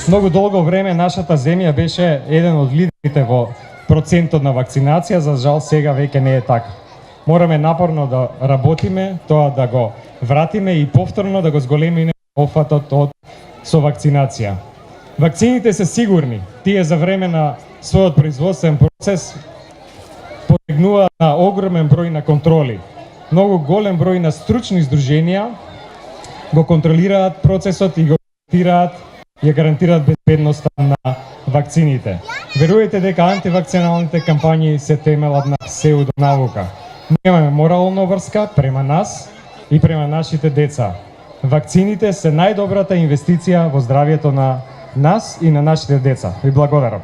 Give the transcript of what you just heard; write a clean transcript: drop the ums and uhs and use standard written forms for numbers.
Многу долго време нашата земја беше еден од лидерите во процентот на вакцинација, за жал сега веќе не е така. Мораме напорно да работиме, тоа да го вратиме и повторно да го зголемиме опфатот со вакцинација. Вакцините се сигурни, тие за време на својот производствен процес потребнуваат на огромен број на контроли. Многу голем број на стручни здруженија го контролираат процесот и ја гарантираат безбедноста на вакцините. Веруете дека антивакциналните кампањи се темелат на псевдонаука. Немаме морална врска према нас и према нашите деца. Вакцините се најдобрата инвестиција во здравјето на нас и на нашите деца. Ви благодарам.